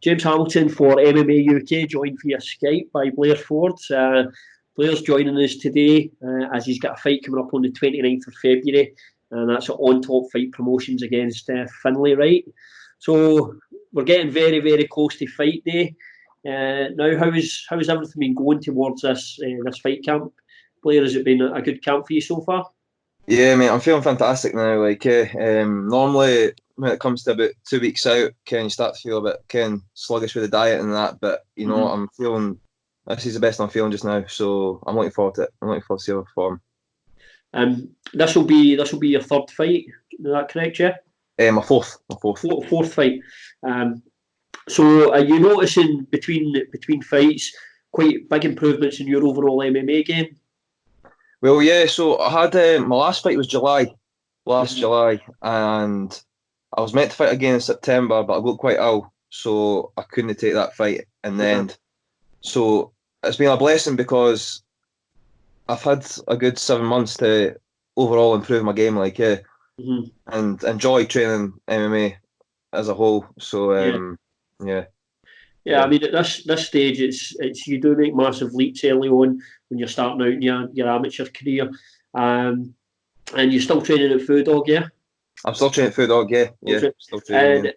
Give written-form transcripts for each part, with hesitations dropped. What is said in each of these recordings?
James Hamilton for MMA UK, joined via Skype by Blair Ford. Blair's joining us today as he's got a fight coming up on the 29th of February, and that's at On Top Fight Promotions against Finlay Wright. So we're getting very, very close to fight day. Now, how's everything been going towards this fight camp? Blair, has it been a good camp for you so far? Yeah, mate, I'm feeling fantastic now. Normally when it comes to about 2 weeks out, you start to feel a bit sluggish with the diet and that. But I'm feeling this is the best I'm feeling just now. So I'm looking forward to it. I'm looking forward to see how I perform. This will be your third fight. Is that correct, yeah? My fourth. Fourth fight. So are you noticing between fights quite big improvements in your overall MMA game? Well, yeah. So I had my last fight was July, July, and I was meant to fight again in September, but I got quite ill, so I couldn't take that fight. And then, so it's been a blessing because I've had a good 7 months to overall improve my game, and enjoy training MMA as a whole. So, yeah. Yeah, I mean at this stage, it's you do make massive leaps early on when you're starting out in your amateur career, and you're still training at Food Dog, yeah. I'm still training at Food Dog, yeah, still training.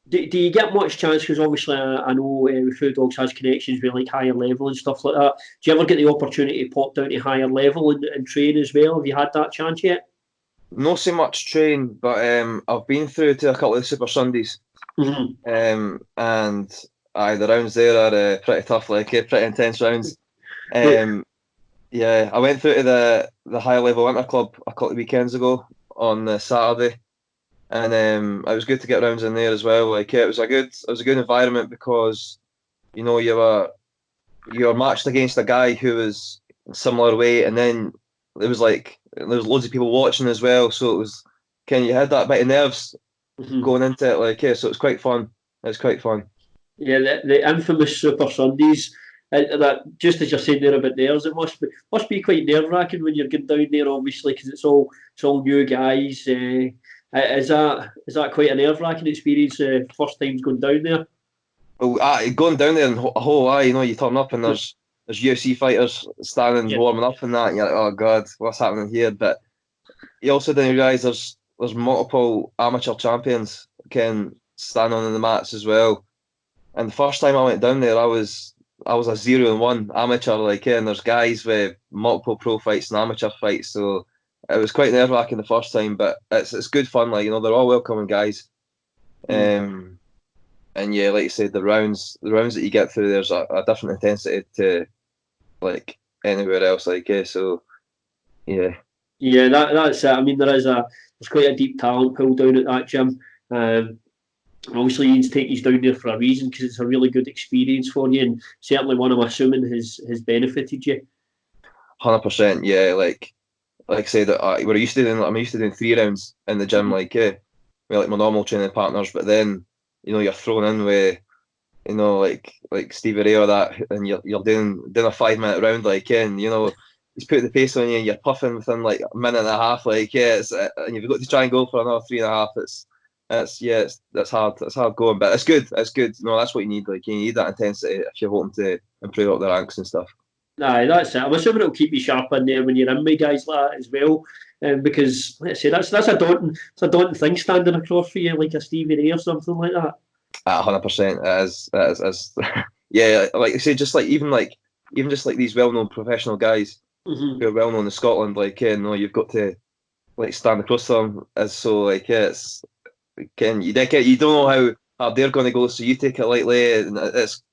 Do you get much chance? Because obviously I know Food Dogs has connections with like higher level and stuff like that. Do you ever get the opportunity to pop down to higher level and train as well? Have you had that chance yet? Not so much train, but I've been through to a couple of Super Sundays, and the rounds there are pretty tough, pretty intense rounds. Yeah, I went through to the higher level winter club a couple of weekends ago on the Saturday, and it was good to get rounds in there as well. It was a good environment because you were matched against a guy who was similar weight, and then there was loads of people watching as well, so it was you had that bit of nerves going into it, so it's quite fun. It's quite fun. Yeah, the infamous Super Sundays. That just as you're saying there about nerves, it must be quite nerve wracking when you're getting down there, obviously, because it's all new guys. Is that quite a nerve wracking experience? First times going down there. Well, going down there and a whole eye, you turn up and there's UFC fighters standing warming up and that, and you're like, oh god, what's happening here? But you also didn't realise there's multiple amateur champions standing on the mats as well. And the first time I went down there, I was a 0-1 amateur, and there's guys with multiple pro fights and amateur fights, so it was quite nerve wracking the first time, but it's good fun. They're all welcoming guys. And yeah, like you said, the rounds that you get through, there's a different intensity to anywhere else. So yeah. Yeah, that's it. I mean, there's quite a deep talent pool down at that gym. Obviously, Ian's taking you down there for a reason because it's a really good experience for you, and certainly one I'm assuming has benefited you. 100%, yeah. Like I said, I'm used to doing 3 rounds in the gym, with my normal training partners. But then, you're thrown in with, like Stevie Ray or that, and you're doing a 5-minute round, and he's putting the pace on you, and you're puffing within a minute and a half, and you've got to try and go for another 3.5. That's hard. It's hard going, but it's good. It's good. That's what you need. You need that intensity if you're hoping to improve up the ranks and stuff. Aye, that's it. I'm assuming it'll keep you sharp in there when you're in with guys like that as well. Because let's say that's a daunting thing standing across for you like a Stevie Ray or something like that. 100%. It is. Yeah, like I say, even just these well-known professional guys who are well-known in Scotland, you've got to stand across them as so it's. You don't know how hard they're going to go, so you take it lightly. And it's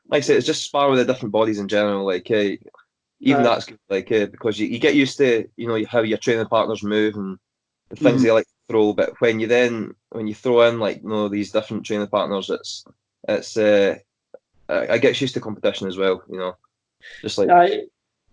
like I say, it's just spar with the different bodies in general. Even that's good, because you get used to how your training partners move and the things they like to throw. But when you throw in these different training partners, it gets used to competition as well. Just like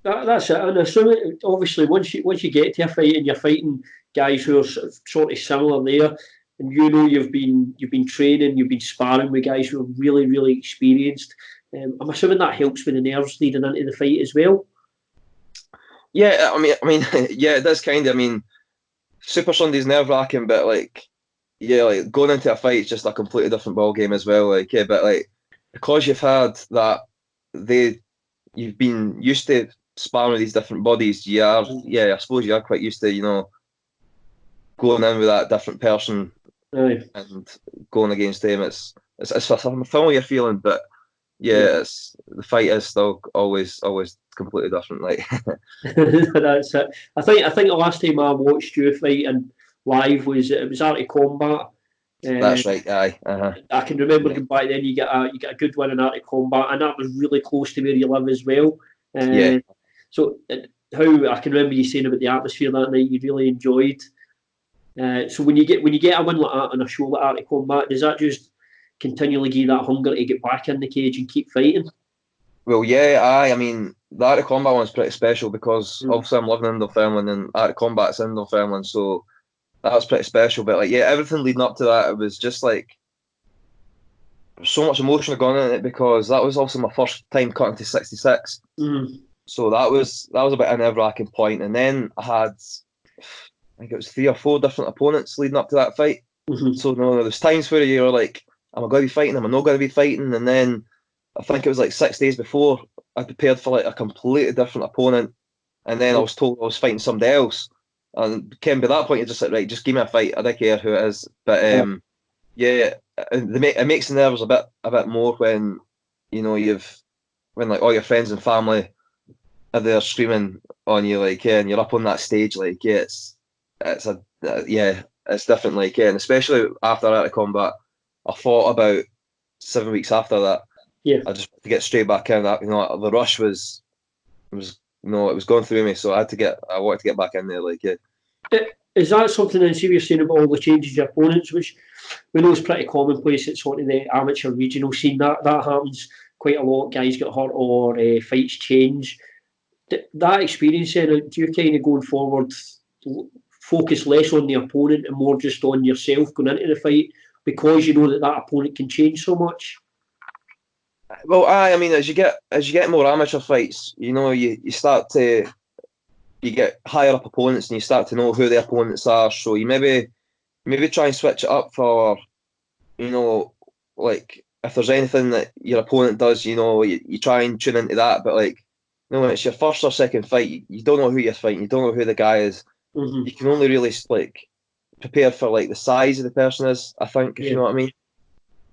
that's it. And assuming obviously once you get to a fight and you're fighting guys who are sort of similar there. And you've been training, you've been sparring with guys who are really, really experienced. I'm assuming that helps with the nerves leading into the fight as well. Yeah, I mean, yeah, it does kind of. I mean, Super Sunday's nerve wracking, but yeah, like going into a fight is just a completely different ball game as well. Like, yeah, but like because you've had that, you've been used to sparring with these different bodies. Yeah, I suppose you are quite used to, going in with that different person Aye. and going against them. It's a familiar feeling, but Yeah. yeah, the fight is still always completely different. Like That's it. I think the last time I watched you fight and live was Art of Combat. Uh, that's right. Aye. I can remember Yeah. going back then. You get a good win in Art of Combat, and that was really close to where you live as well. Yeah. So how I can remember you saying about the atmosphere that night, you really enjoyed. So when you get a win like that on a show like Art of Combat, does that just continually give you that hunger to get back in the cage and keep fighting? Well, yeah, aye. I mean, the Art of Combat one's pretty special because Mm. obviously I'm living in Dunfermline and Art of Combat's in Dunfermline, so that was pretty special. But like, yeah, everything leading up to that, it was just like so much emotion had gone in it because that was also my first time cutting to 66. Mm. So that was a bit of a nerve-wracking point. And then I had, I think it was 3 or 4 different opponents leading up to that fight. Mm-hmm. So no, there's times where you're like, am I going to be fighting? Am I not going to be fighting? And then I think it was like 6 days before I prepared for like a completely different opponent, and then I was told I was fighting somebody else. And Ken, by that point, you're just like, right, just give me a fight. I don't care who it is. But yeah, it makes the nerves a bit more when when like all your friends and family are there screaming on you, like, yeah, and you're up on that stage, like, yeah, it's different, like, yeah, and especially after Art of Combat, I fought about 7 weeks after that. Yeah. I just had to get straight back in. That the rush was it was going through me, so I wanted to get back in there, like, yeah. Is that something then, see what you're saying about all the changes of opponents, which we know is pretty commonplace at sort of the amateur regional scene. That happens quite a lot. Guys get hurt or fights change. That experience then, do you kind of going forward focus less on the opponent and more just on yourself going into the fight because you know that opponent can change so much? Well, I mean, as you get more amateur fights, you start to you get higher up opponents and you start to know who the opponents are. So you maybe try and switch it up for like if there's anything that your opponent does, you try and tune into that. But like, when it's your first or second fight, you don't know who you're fighting, you don't know who the guy is. You Mm-hmm. can only really like prepare for like the size of the person is, I think, if you Yeah. know what I mean.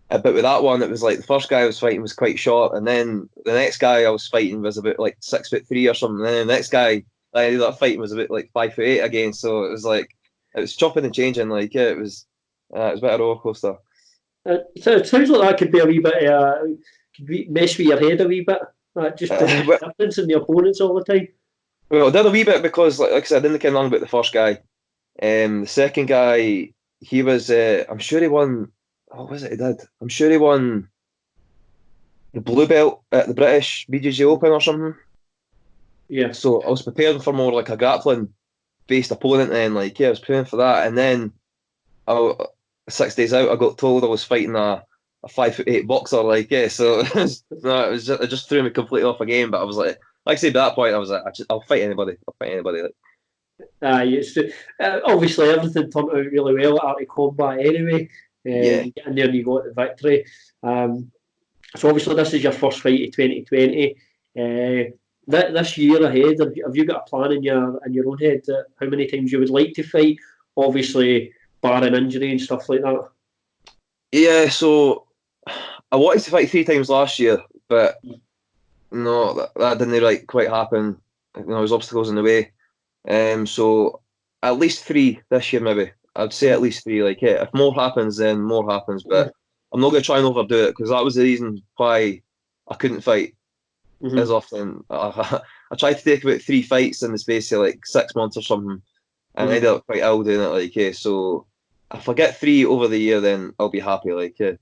But with that one, it was like the first guy I was fighting was quite short, and then the next guy I was fighting was about like 6'3" or something. And then the next guy I ended up fighting was about like 5'8" again. So it was chopping and changing. Like, yeah, it was a bit of a roller coaster. So it sounds like that could be a wee bit, mess with your head a wee bit. Just the Well, difference in the opponents all the time. I did a wee bit because, like I said, I didn't care long about the first guy. The second guy, he was, I'm sure he won. What was it he did? I'm sure he won the blue belt at the British BJJ Open or something. Yeah. So I was preparing for more like a grappling based opponent then. Like, yeah, I was preparing for that. And then 6 days out, I got told I was fighting a 5'8" boxer. Like, yeah, so no, it just threw me completely off a game. But I was like I said, at that point, I was like, I'll fight anybody. I'll fight anybody. Like, It's obviously everything turned out really well at Art of Combat anyway. yeah. You get in there and you got the victory. Um, so obviously this is your first fight of 2020. This year ahead, have you got a plan in your own head that how many times you would like to fight? Obviously, barring injury and stuff like that. Yeah, so I wanted to fight 3 times last year, but no, that didn't quite happen. There's obstacles in the way. So at least 3 this year, maybe. I'd say at least 3. Like, yeah, if more happens, then more happens. But I'm not going to try and overdo it because that was the reason why I couldn't fight as Mm-hmm. often. I tried to take about 3 fights in the space of like 6 months or something, and I Mm-hmm. ended up quite ill doing it. Like, yeah, so if I get 3 over the year, then I'll be happy. Like, yeah.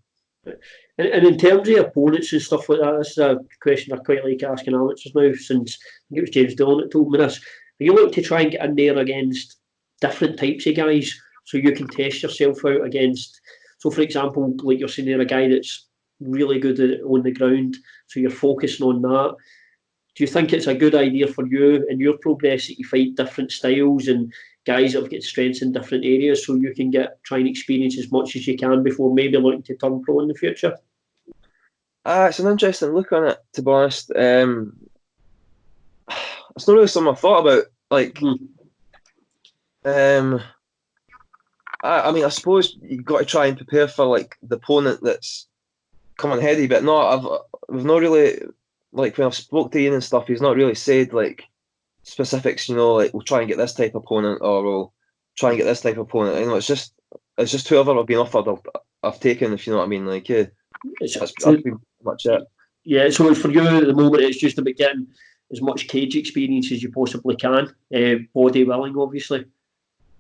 And in terms of opponents and stuff like that, this is a question I quite like asking amateurs now, since I think it was James Dillon that told me this. Are you looking to try and get in there against different types of guys so you can test yourself out against? So, for example, like you're saying there, a guy that's really good on the ground, so you're focusing on that. Do you think it's a good idea for you in your progress that you fight different styles and guys that have got strengths in different areas, so you can try and experience as much as you can before maybe looking to turn pro in the future? It's an interesting look on it, to be honest. It's not really something I've thought about. Like, I mean, I suppose you've got to try and prepare for like the opponent that's coming heady, but no, we've not really, like, when I've spoke to Ian and stuff, he's not really said like specifics. Like, we'll try and get this type of opponent, or we'll try and get this type of opponent. It's just whoever I've been offered, I've taken. If you know what I mean, like, yeah, that's been much it. Yeah, so for you at the moment, it's just about getting as much cage experience as you possibly can, body willing, obviously.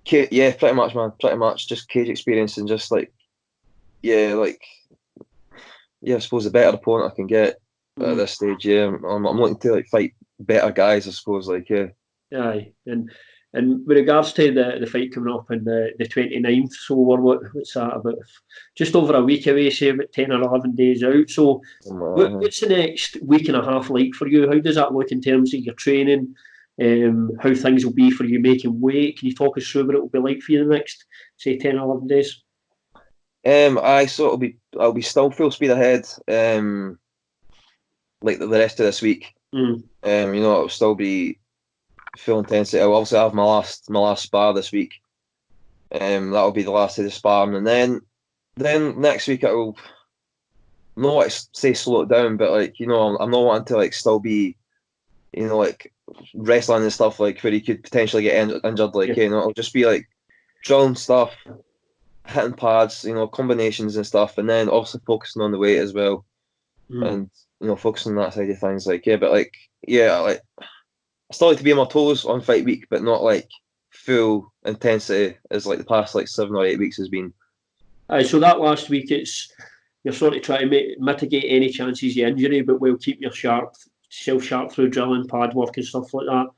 Yeah, pretty much, man. Pretty much, just cage experience and just like, yeah, like, yeah. I suppose the better opponent I can get at this stage, yeah, I'm looking to like fight better guys. I suppose, like, yeah. Aye, and with regards to the fight coming up on the 29th, so what's that, about just over a week away, say about 10 or 11 days out. So what's the next week and a half like for you? How does that look in terms of your training? How things will be for you making weight? Can you talk us through what it will be like for you the next, say, 10 or 11 days? I'll be still full speed ahead. Like the rest of this week. It'll still be full intensity. I'll also have my last spar this week. That'll be the last of the sparring, and then next week I will not want to say slow it down, but like, I'm not wanting to like still be, like wrestling and stuff, like where you could potentially get injured. Like, it'll just be like drilling stuff, hitting pads, combinations and stuff, and then also focusing on the weight as well, and focusing on that side of things. Like, but like, like I still like to be on my toes on fight week, but not like full intensity as like the past like 7 or 8 weeks has been. So that last week, you're sort of trying to mitigate any chances of injury, but we'll keep yourself sharp through drilling, pad work and stuff like that.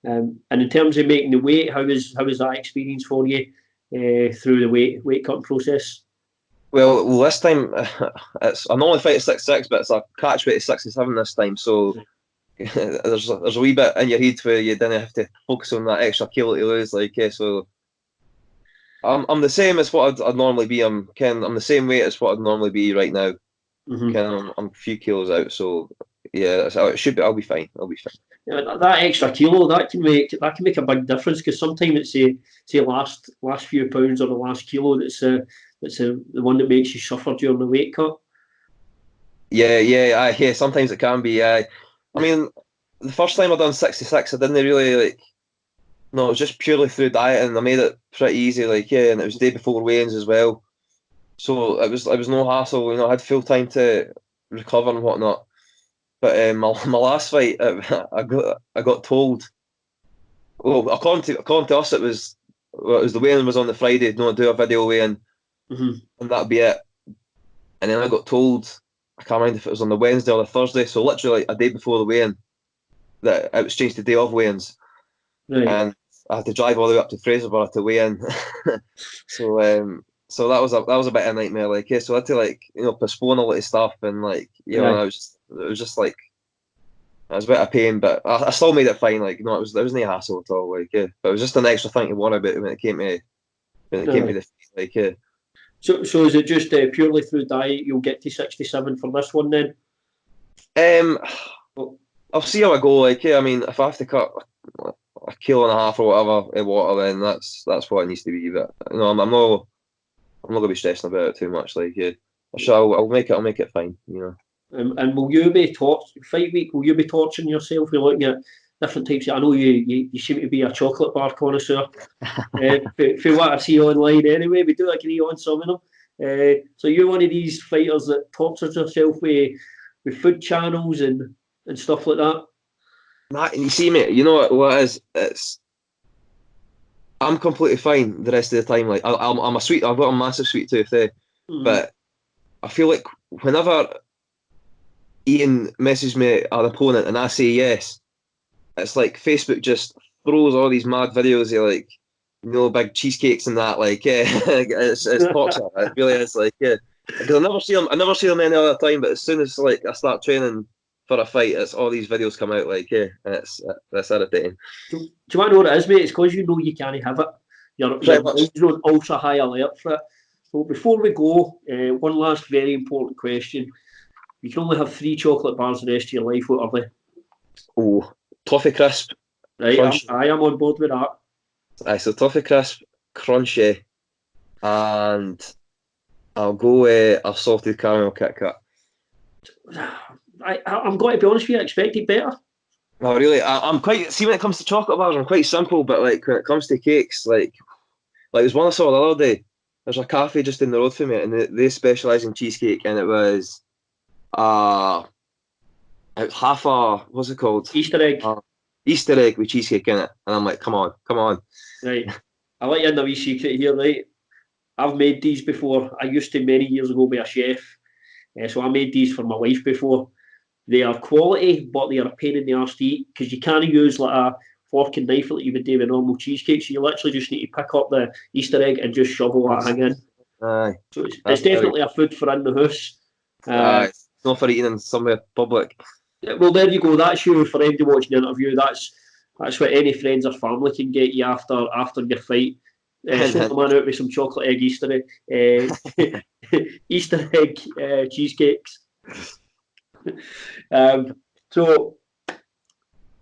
And in terms of making the weight, how is that experience for you through the weight cutting process? Well, this time I normally fight at 66, but it's a catch weight of 67 this time, so there's a wee bit in your head where you then have to focus on that extra kilo to lose. Like, so I'm the same as what I'd normally be. I'm the same weight as what I'd normally be right now. I'm a few kilos out, so yeah, that's how it should be. I'll be fine. Yeah, that extra kilo that can make a big difference, because sometimes it's say last few pounds or the last kilo that's the one that makes you suffer during the weight cut. Yeah. Sometimes it can be. I mean, the first time I done 66, I didn't really like. No, it was just purely through diet, and I made it pretty easy. Like, and it was the day before weigh-ins as well, so it was no hassle. I had full time to recover and whatnot. But my last fight, I got told. Well, according to us, it was the weigh-in was on the Friday. Do a video weigh-in, and that'd be it. And then I got told, I can't remember if it was on the Wednesday or the Thursday. So literally like a day before the weigh-in, that it was changed to day of weigh-ins, and I had to drive all the way up to Fraserburgh to weigh in. So that was a bit of a nightmare. Like, so I had to like postpone a lot of stuff, and like it was just like. It was a bit of pain, but I still made it fine. Like, there was no hassle at all. Like, but it was just an extra thing to worry about when it came to the fight. Like, So is it just purely through diet you'll get to 67 for this one then? I'll see how I go. Like, I mean, if I have to cut a kilo and a half or whatever in water, then that's what it needs to be. But I'm not gonna be stressing about it too much. Like, I'll make it fine. And will you be fight week? Will you be torturing yourself? We're looking at different types. I know you seem to be a chocolate bar connoisseur. For what I see online, anyway, we do agree on some of them. So you're one of these fighters that tortures yourself with food channels and stuff like that. And you see, mate, you know what it is? I'm completely fine the rest of the time. Like, I've got a massive sweet tooth, but I feel like whenever Ian messages me an opponent and I say yes, it's like Facebook just throws all these mad videos of like, big cheesecakes and that. Like, it's toxic. It really is. Like, because I never see them any other time. But as soon as like I start training, for a fight, it's all these videos come out like, yeah, that's irritating. Do you want to know what it is, mate? It's because you know you can't have it. You're on ultra high alert for it. So before we go, one last very important question. You can only have 3 chocolate bars the rest of your life. What are they? Oh, toffee crisp, Right, crunchy. I am on board with that. Aye, so toffee crisp, crunchy, and I'll go with a salted caramel Kit Kat. I'm going to be honest with you, I expected better. No, really, I'm quite. See, when it comes to chocolate bars, I'm quite simple. But like when it comes to cakes, like there's one I saw the other day. There's a cafe just in the road from me, and they specialise in cheesecake, and it was half a what's it called? Easter egg. Easter egg with cheesecake in it, and I'm like, come on. Right, I'll let you in the wee secret here, right? I've made these before. I used to many years ago be a chef, so I made these for my wife before. They are quality, but they are a pain in the arse to eat because you can't use like a fork and knife like you would do with normal cheesecake. So you literally just need to pick up the Easter egg and just shovel that thing in. Aye. So it's definitely a food for in the house. Aye. It's not for eating in somewhere public. Well, there you go. That's you for anybody watching the interview. That's what any friends or family can get you after your fight. Sort them out with some chocolate egg Easter egg, Easter egg cheesecakes. So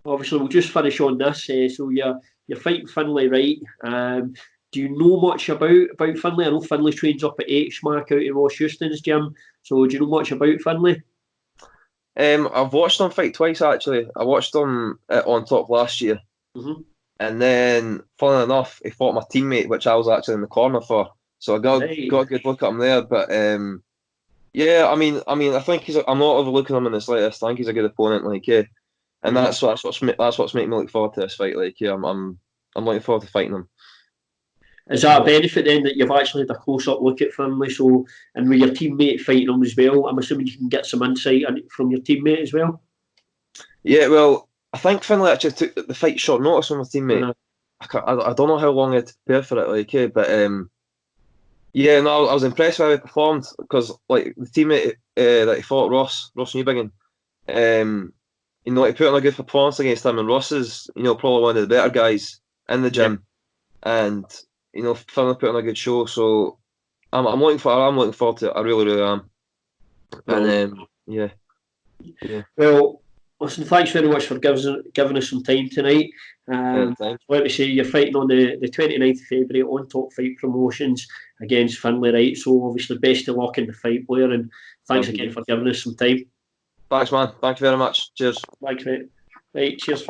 obviously we'll just finish on this. So you're fighting Finlay, right? Do you know much about Finlay? I know Finlay trains up at H-Mac out in Ross Houston's gym. So do you know much about Finlay? I've watched him fight twice actually. I watched him on top last year, and then, funnily enough, he fought my teammate, which I was actually in the corner for. So I got a good look at him there. But yeah, I mean, I think I'm not overlooking him in the slightest. I think he's a good opponent, like yeah, and that's what's making me look forward to this fight. Like yeah, I'm looking forward to fighting him. Is that a benefit then that you've actually had a close-up look at Finlay? So, and with your teammate fighting him as well, I'm assuming you can get some insight from your teammate as well. Yeah, well, I think Finlay actually took the fight short notice from my teammate. I don't know how long I had to prepare for it, like yeah, but yeah, no, I was impressed with how he performed because like the teammate that he fought, Ross Newbigin, you know, he put on a good performance against him, and Ross is, you know, probably one of the better guys in the gym, and you know, Finlay put on a good show, so I'm looking forward to it. I really am. And yeah. Well, listen, thanks very much for giving us some time tonight. Like to say, you're fighting on the 29th of February on Top Fight Promotions against Finlay, right? So obviously, best of luck in the fight, Blair, and thanks again for giving us some time. Thanks, man. Thank you very much. Cheers. Thanks, mate. Right, cheers.